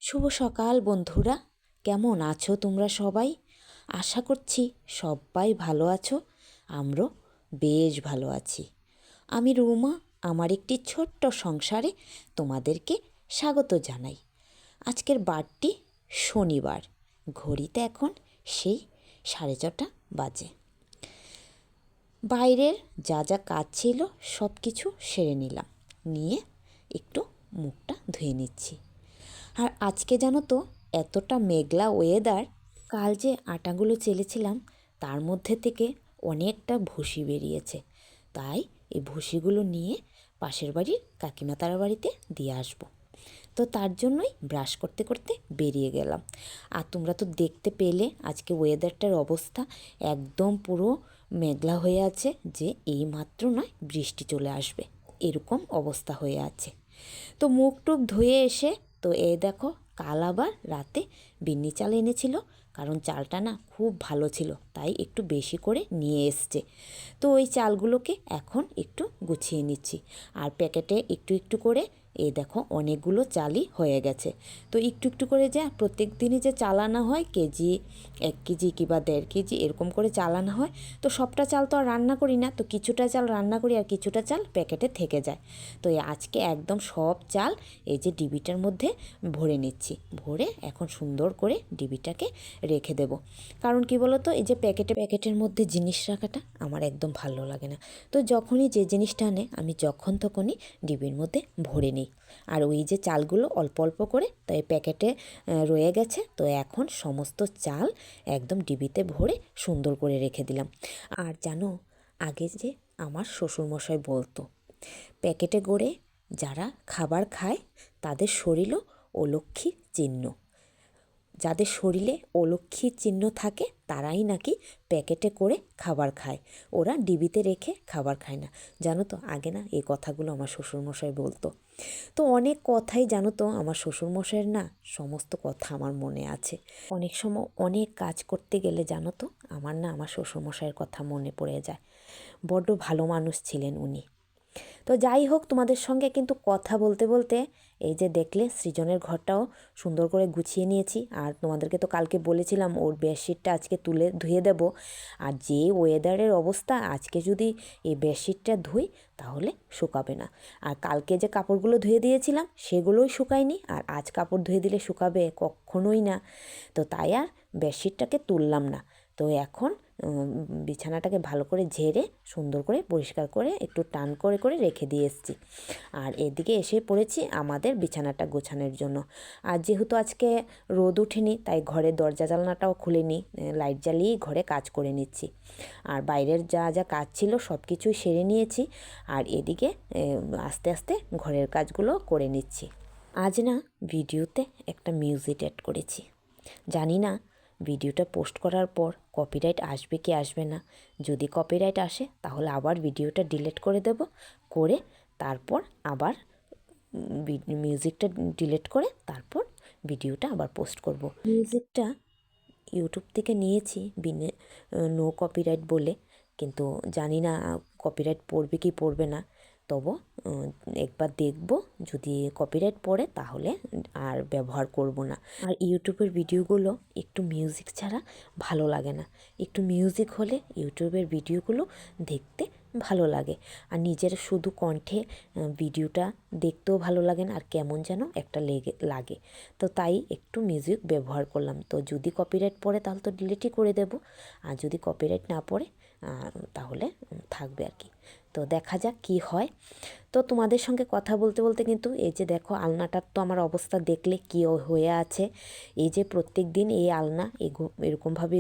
শুভ সকাল বন্ধুরা, কেমন আছো তোমরা সবাই? আশা করছি সবাই ভালো আছো। আমরাও বেশ ভালো আছি। আমি রুমা, আমার একটি ছোট্ট সংসারে তোমাদেরকে স্বাগত জানাই। আজকের বারটি শনিবার, ঘড়িতে এখন সেই 6:30 বাজে। বাইরের যা যা কাজ ছিল সব কিছু সেরে নিলাম, নিয়ে একটু মুখটা ধুয়ে নিচ্ছি। আর আজকে জানো তো, এতটা মেঘলা ওয়েদার, কাল যে আটাগুলো চেলেছিলাম তার মধ্যে থেকে অনেকটা ভুসি বেরিয়েছে। তাই এই ভুসিগুলো নিয়ে পাশের বাড়ির কাকিমা তারা বাড়িতে দিয়ে আসবো। তো তার জন্যই ব্রাশ করতে করতে বেরিয়ে গেলাম। আর তোমরা তো দেখতে পেলে আজকে ওয়েদারটার অবস্থা একদম পুরো মেঘলা হয়ে আছে, যে এই মাত্র নয় বৃষ্টি চলে আসবে, এরকম অবস্থা হয়ে আছে। তো মুখ টুক ধুয়ে এসে তো এই দেখো, কাল আবার রাতে বিন্নি চাল এনেছিল, কারণ চালটা না খুব ভালো ছিল, তাই একটু বেশি করে নিয়ে এসছে। তো ওই চালগুলোকে এখন একটু গুছিয়ে নিচ্ছি। আর প্যাকেটে একটু একটু করে এই দেখো অনেকগুলো চালই হয়ে গেছে। তো একটু একটু করে যে প্রত্যেক দিনই যে চাল আনা হয়, কেজি 1 কেজি কিংবা 1.5 কেজি এরকম করে চাল আনা হয়। তো সবটা চাল তো আর রান্না করি না, তো কিছুটা চাল রান্না করি আর কিছুটা চাল প্যাকেটে থেকে যায়। তো আজকে একদম সব চাল এই যে ডিবিটার মধ্যে ভরে নিচ্ছি। ভরে এখন সুন্দর করে ডিবিটাকে রেখে দেব। কারণ কি বলো তো, এই যে প্যাকেটের মধ্যে জিনিস রাখাটা আমার একদম ভালো লাগে না। তো যখনই যে জিনিসটা আনে আমি যখন তখনই ডিবির মধ্যে ভরে নিই। আর ওই যে চালগুলো অল্প অল্প করে তাই প্যাকেটে রয়ে গেছে, তো এখন সমস্ত চাল একদম ডিবিতে ভরে সুন্দর করে রেখে দিলাম। আর জানো, আগে যে আমার শ্বশুরমশাই বলতো, প্যাকেটে করে যারা খাবার খায় তাদের শরীরও অলক্ষীর চিহ্ন। যাদের শরীরে অলক্ষীর চিহ্ন থাকে তারাই নাকি প্যাকেটে করে খাবার খায়, ওরা ডিবিতে রেখে খাবার খায় না। জানো তো, আগে না এই কথাগুলো আমার শ্বশুরমশাই বলতো। তো অনেক কথাই জানো তো আমার শ্বশুরমশাইয়ের না সমস্ত কথা আমার মনে আছে। অনেক সময় অনেক কাজ করতে গেলে জানো তো আমার শ্বশুরমশাইয়ের কথা মনে পড়ে যায়। বড্ড ভালো মানুষ ছিলেন উনি। তো যাই হোক, তোমাদের সঙ্গে কিন্তু কথা বলতে বলতে এই যে দেখলে সৃজনের ঘরটাও সুন্দর করে গুছিয়ে নিয়েছি। আর তোমাদেরকে তো কালকে বলেছিলাম ওর বেডশিটটা আজকে তুলে ধুয়ে দেব। আর যে ওয়েদারের অবস্থা, আজকে যদি এই বেডশিটটা ধুই তাহলে শুকাবে না। আর কালকে যে কাপড়গুলো ধুয়ে দিয়েছিলাম সেগুলোই শুকায়নি, আর আজ কাপড় ধুয়ে দিলে শুকাবে কখনোই না। তো তাই আর বেডশিটটাকে তুললাম না। তো এখন বিছানাটাকে ভালো করে ঝেড়ে সুন্দর করে পরিষ্কার করে একটু টান করে করে রেখে দিয়ে এসেছি। আর এদিকে এসে পড়েছি আমাদের বিছানাটা গোছানোর জন্য। আর যেহেতু আজকে রোদ ওঠেনি, তাই ঘরের দরজা জানলাটাও খুলে নিই, লাইট জ্বালিয়েই ঘরে কাজ করে নিচ্ছি। আর বাইরের যা যা কাজ ছিল সব কিছুই সেরে নিয়েছি। আর এদিকে আস্তে আস্তে ঘরের কাজগুলো করে নিচ্ছি। আজ না ভিডিওতে একটা মিউজিক অ্যাড করেছি। জানি না ভিডিওটা পোস্ট করার পর কপিরাইট আসবে কি আসবে না। যদি কপিরাইট আসে তাহলে আবার ভিডিওটা ডিলিট করে দেব, করে তারপর আবার মিউজিকটা ডিলিট করে তারপর ভিডিওটা আবার পোস্ট করব। মিউজিকটা ইউটিউব থেকে নিয়েছি বিনে নো কপিরাইট বলে, কিন্তু জানি না কপিরাইট পড়বে কি পড়বে না। তবু একবার দেখব, যদি কপিরাইট পড়ে তাহলে আর ব্যবহার করব না। আর ইউটিউবের ভিডিওগুলো একটু মিউজিক ছাড়া ভালো লাগে না। একটু মিউজিক হলে ইউটিউবের ভিডিওগুলো দেখতে ভালো লাগে। আর নিজের শুধু কণ্ঠে ভিডিওটা দেখতেও ভালো লাগে না, আর কেমন যেন একটা লাগে। তো তাই একটু মিউজিক ব্যবহার করলাম। তো যদি কপিরাইট পড়ে তাহলে তো ডিলিটই করে দেব, আর যদি কপিরাইট না পড়ে তাহলে থাকবে আর কি। তো দেখা যাক কি হয়। তো তোমাদের সঙ্গে কথা বলতে বলতে কিন্তু এই যে দেখো, আলনাটার তো আমার অবস্থা দেখলে কী হয়ে আছে। এই যে প্রত্যেক দিন এই আলনা এরকমভাবে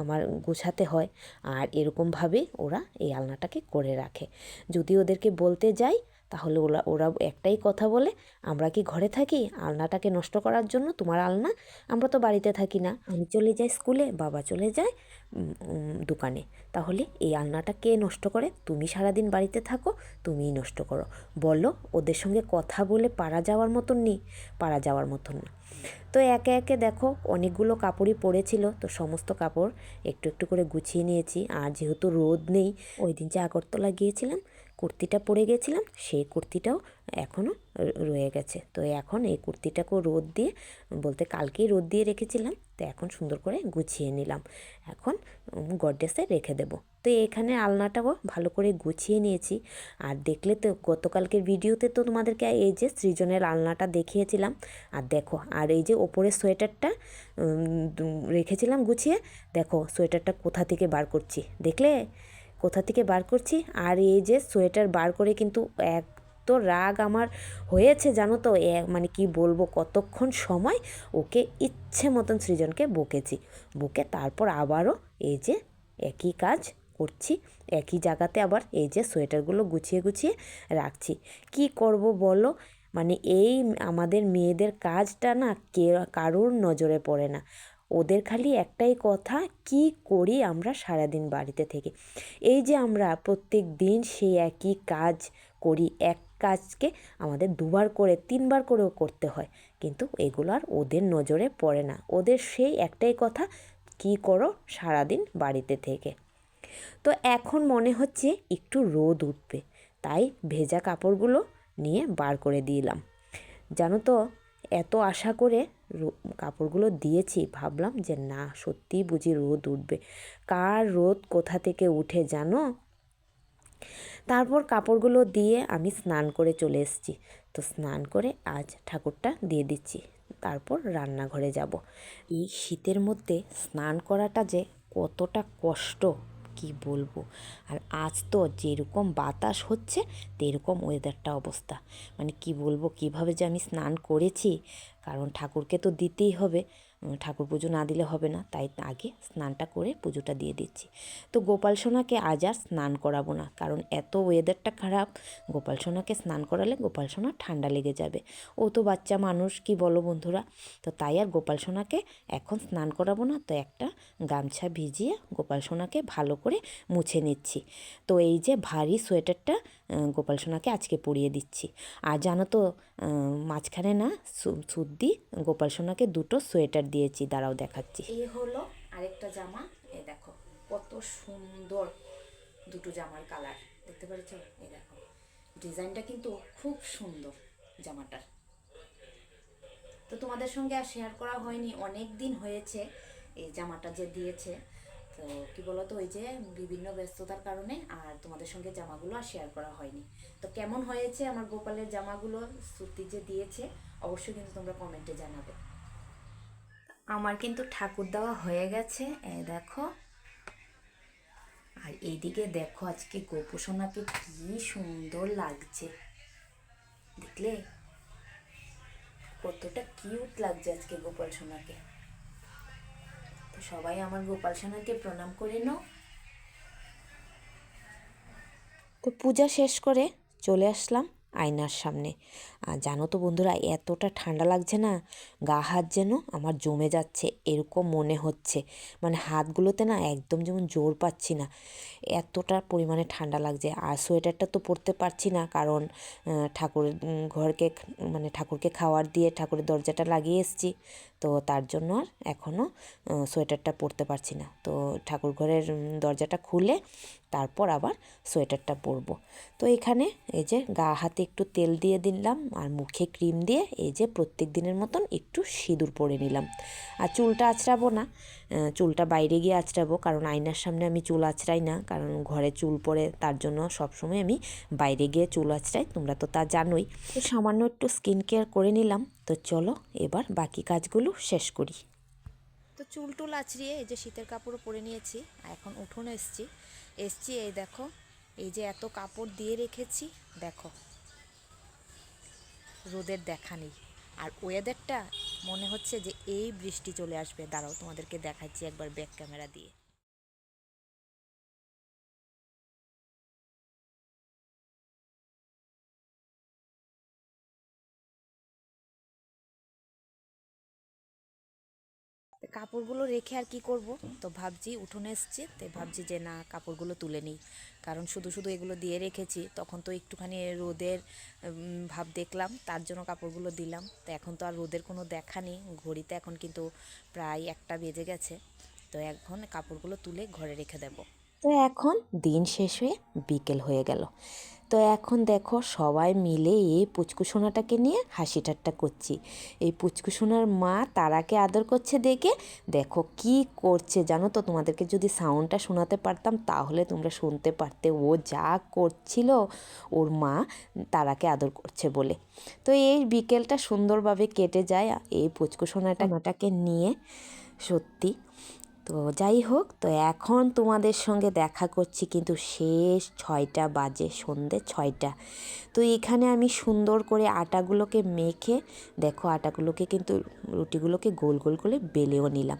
আমার গোছাতে হয়, আর এরকমভাবে ওরা এই আলনাটাকে করে রাখে। যদি ওদেরকে বলতে যাই তাহলে ওরা একটাই কথা বলে, আমরা কি ঘরে থাকি আলনাটাকে নষ্ট করার জন্য? তোমার আলনা, আমরা তো বাড়িতে থাকি না, আমি চলে যাই স্কুলে, বাবা চলে যায় দোকানে, তাহলে এই আলনাটা কে নষ্ট করে? তুমি সারাদিন বাড়িতে থাকো, তুমিই নষ্ট করো। বলো, ওদের সঙ্গে কথা বলে পারা যাওয়ার মতন নেই, পারা যাওয়ার মতন না। তো একে একে দেখো অনেকগুলো কাপড়ই পড়েছিল, তো সমস্ত কাপড় একটু একটু করে গুছিয়ে নিয়েছি। আর যেহেতু রোদ নেই, ওই দিন যে আগরতলা গিয়েছিলাম কুর্তিটা পরে গেছিলাম, সেই কুর্তিটাও এখনও রয়ে গেছে। তো এখন এই কুর্তিটাকেও রোদ দিয়ে, বলতে কালকেই রোদ দিয়ে রেখেছিলাম, তো এখন সুন্দর করে গুছিয়ে নিলাম। এখন গডরেজে রেখে দেব। তো এখানে আলনাটাও ভালো করে গুছিয়ে নিয়েছি। আর দেখলে তো গতকালকের ভিডিওতে তো তোমাদেরকে এই যে সৃজনের আলনাটা দেখিয়েছিলাম। আর দেখো, আর এই যে ওপরের সোয়েটারটা রেখেছিলাম গুছিয়ে, দেখো সোয়েটারটা কোথা থেকে বার করছি, দেখলে কোথা থেকে বার করছি। আর এই যে সোয়েটার বার করে কিন্তু তো রাগ আমার হয়েছে জানো তো, মানে কি বলবো, কতক্ষণ সময় ওকে ইচ্ছে মতন সৃজনকে বকেছি, বকে তারপর আবারও এই যে একই কাজ করছি, একই জায়গাতে আবার এই যে সোয়েটারগুলো গুছিয়ে গুছিয়ে রাখছি। কি করব বলো, মানে এই আমাদের মেয়েদের কাজটা না কারোর নজরে পড়ে না। ওদের খালি একটাই কথা, কি করি আমরা সারাদিন বাড়িতে থেকে। এই যে আমরা প্রত্যেক দিন সেই একই কাজ করি, এক কাজকে আমাদের দুবার করে তিনবার করেও করতে হয়, কিন্তু এগুলো আর ওদের নজরে পড়ে না। ওদের সেই একটাই কথা, কি করো সারাদিন বাড়িতে থেকে। তো এখন মনে হচ্ছে একটু রোদ উঠবে, তাই ভেজা কাপড়গুলো নিয়ে বার করে দিলাম। জানো তো, এত আশা করে কাপড়গুলো দিয়েছি, ভাবলাম যে না সত্যিই বুঝি রোদ উঠবে। কার রোদ কোথা থেকে উঠে জানো। তারপর কাপড়গুলো দিয়ে আমি স্নান করে চলে এসেছি। তো স্নান করে আজ ঠাকুরটা দিয়ে দিচ্ছি, তারপর রান্নাঘরে যাব। এই শীতের মধ্যে স্নান করাটা যে কতটা কষ্ট কি বলবো। আর আজ তো যেরকম বাতাস হচ্ছে তেরকম ওয়েদারটা অবস্থা, মানে কি বলবো, কিভাবে যে আমি স্নান করেছি, কারণ ঠাকুরকে তো দিতেই হবে, ঠাকুর পুজো না দিলে হবে না, তাই আগে স্নানটা করে পুজোটা দিয়ে দিচ্ছি। তো গোপাল সোনাকে আজ আর স্নান করাবো না, কারণ এত ওয়েদারটা খারাপ, গোপাল সোনাকে স্নান করালে গোপাল সোনা ঠান্ডা লেগে যাবে। ও তো বাচ্চা মানুষ, কি বলো বন্ধুরা। তো তাই আর গোপাল সোনাকে এখন স্নান করাবো না। তো একটা গামছা ভিজিয়ে গোপাল সোনাকে ভালো করে মুছে নিচ্ছি। তো এই যে ভারী সোয়েটারটা গোপাল সোনাকে আজকে পরিয়ে দিচ্ছি। আর জানো তো, মাঝখানে না সুদ্দি গোপাল সোনাকে দুটো সোয়েটার দিয়েছি, দাঁড়াও দেখাচ্ছি। এই হলো আরেকটা জামা, এই দেখো কত সুন্দর দুটো জামার কালার, দেখতে পাচ্ছো? এই দেখো ডিজাইনটা কিন্তু খুব সুন্দর জামাটার। তো তোমাদের সঙ্গে আর শেয়ার করা হয়নি, অনেক দিন হয়েছে এই জামাটা যে দিয়েছে। তো কি বলতো, ওই যে বিভিন্ন ব্যস্ততার কারণে আর তোমাদের সঙ্গে জামাগুলো আর শেয়ার করা হয়নি। তো কেমন হয়েছে আমার গোপালের জামাগুলো সুতি যে দিয়েছে, অবশ্যই কিন্তু তোমরা কমেন্টে জানাবে। আমার কিন্তু ঠাকুর দেওয়া হয়ে গেছে, এই দেখো। আর এইদিকে দেখো আজকে গোপোষণাকে কি সুন্দর লাগছে, দেখলে কতটা কিউট লাগছে আজকে গোপাল সোনাকে। তো সবাই আমার গোপাল সোনাকে প্রণাম করে নাও। তো পূজা শেষ করে চলে আসলাম আয়নার সামনে। আর জানো তো বন্ধুরা, এতটা ঠান্ডা লাগছে না, গা হাত যেন আমার জমে যাচ্ছে এরকম মনে হচ্ছে, মানে হাতগুলোতে না একদম যেমন জোর পাচ্ছি না, এতটা পরিমাণে ঠান্ডা লাগছে। আর সোয়েটারটা তো পরতে পারছি না, কারণ ঠাকুরের ঘরকে, মানে ঠাকুরকে খাওয়ার দিয়ে ঠাকুরের দরজাটা লাগিয়ে এসেছি, তো তার জন্য আর এখনও সোয়েটারটা পরতে পারছি না। তো ঠাকুর ঘরের দরজাটা খুলে তারপর আবার সোয়েটারটা পরবো। তো এখানে এই যে গা হাতে একটু তেল দিয়ে দিলাম, আর মুখে ক্রিম দিয়ে এই যে প্রত্যেক দিনের মতন একটু সিঁদুর পরে নিলাম। আর চুলটা আঁচড়াবো না, চুলটা বাইরে গিয়ে আঁচড়াবো, কারণ আয়নার সামনে আমি চুল আঁচড়াই না, কারণ ঘরে চুল পড়ে, তার জন্য সবসময় আমি বাইরে গিয়ে চুল আঁচড়াই, তোমরা তো তা জানোই। তো সামান্য একটু স্কিন কেয়ার করে নিলাম। তো চলো এবার বাকি কাজগুলো শেষ করি। তো চুল টুল আঁচড়িয়ে এই যে শীতের কাপড়ও পরে নিয়েছি, আর এখন উঠোনে এসছি। এই দেখো, এই যে এত কাপড় দিয়ে রেখেছি, দেখো রোদের দেখা নেই। আর ওয়েদারটা মনে হচ্ছে যে এই বৃষ্টি চলে আসবে। দাঁড়াও তোমাদেরকে দেখাচ্ছি একবার ব্যাক ক্যামেরা দিয়ে। কাপড়গুলো রেখে আর কি করব, তো ভাবছি উঠোনে এসছি, তো ভাবছি যে না কাপড়গুলো তুলে নিই, কারণ শুধু শুধু এগুলো দিয়ে রেখেছি, তখন তো একটুখানি রোদের ভাব দেখলাম, তার জন্য কাপড়গুলো দিলাম। তো এখন তো আর রোদের কোনো দেখা নেই, ঘড়িতে এখন কিন্তু প্রায় 1টা বেজে গেছে। তো এখন কাপড়গুলো তুলে ঘরে রেখে দেব। তো এখন দিন শেষ হয়ে বিকেল হয়ে গেল। তো এখন দেখো সবাই মিলে এই পুচকুসোনাটাকে নিয়ে হাসি ঠাট্টা করছি। এই পুচকুসোনার মা তারাকে আদর করছে দেখে দেখো কি করছে জানো তো, তোমাদেরকে যদি সাউন্ডটা শোনাতে পারতাম তাহলে তোমরা শুনতে পারতে ও যা করছিল ওর মা তারাকে আদর করছে বলে। তো এই বিকেলটা সুন্দরভাবে কেটে যায় এই পুচকুসোনাটাকে নিয়ে, সত্যি। তো যাই হোক, তো এখন তোমাদের সঙ্গে দেখা করছি কিন্তু শেষ 6টা বাজে, সন্ধে 6টা। তো এখানে আমি সুন্দর করে আটাগুলোকে মেখে দেখো আটাগুলোকে কিন্তু রুটিগুলোকে গোল গোল করে বেলেও নিলাম।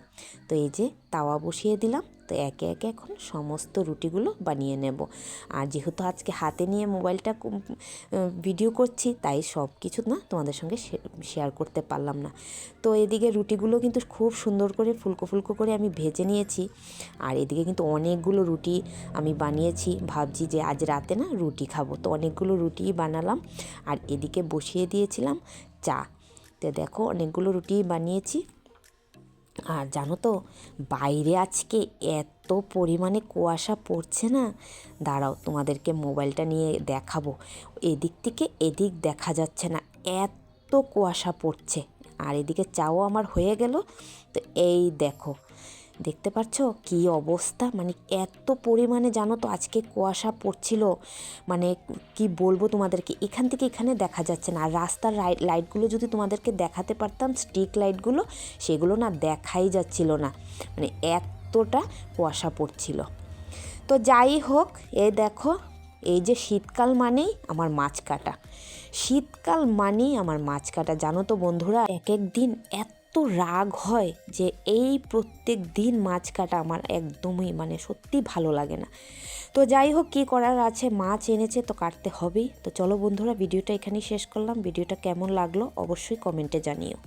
তো এই যে তাওয়া বসিয়ে দিলাম। তো একে একে এখন সমস্ত রুটিগুলো বানিয়ে নেব। আর যেহেতু আজকে হাতে নিয়ে মোবাইলটা ভিডিও করছি তাই সব কিছু না তোমাদের সঙ্গে শেয়ার করতে পারলাম না। তো এদিকে রুটিগুলো কিন্তু খুব সুন্দর করে ফুলকো ফুলকো করে আমি ভেজে নিয়েছি। আর এদিকে কিন্তু অনেকগুলো রুটি আমি বানিয়েছি, ভাবছি যে আজ রাতে না রুটি খাবো। তো অনেকগুলো রুটিই বানালাম আর এদিকে বসিয়ে দিয়েছিলাম চা। তো দেখো অনেকগুলো রুটি বানিয়েছি। আর জানো তো বাইরে আজকে এত পরিমাণে কুয়াশা পড়ছে না, দাঁড়াও তোমাদেরকে মোবাইলটা নিয়ে দেখাবো। এদিক থেকে এদিক দেখা যাচ্ছে না, এত কুয়াশা পড়ছে। আর এদিকে চাও আমার হয়ে গেল। তো এই দেখো, দেখতে পাচ্ছ কী অবস্থা, মানে এত পরিমাণে জানো তো আজকে কুয়াশা পড়ছিল, মানে কি বলবো তোমাদেরকে, এখান থেকে এখানে দেখা যাচ্ছে না। আর রাস্তার লাইটগুলো যদি তোমাদেরকে দেখাতে পারতাম, স্ট্রিট লাইটগুলো, সেগুলো না দেখাই যাচ্ছিল না, মানে এতটা কুয়াশা পড়ছিল। তো যাই হোক, এই দেখো, এই যে শীতকাল মানেই আমার মাছ কাটা, শীতকাল মানেই আমার মাছ কাটা। জানো তো বন্ধুরা, এক এক দিন এত রাগ হয় যে এই প্রত্যেক দিন মাছ কাটা আমার একদমই মানে সত্যি ভালো লাগে না। তো যাই হোক, কী করার আছে, মাছ এনেছে তো কাটতে হবেই। তো চলো বন্ধুরা, ভিডিওটা এখানেই শেষ করলাম। ভিডিওটা কেমন লাগলো অবশ্যই কমেন্টে জানিও।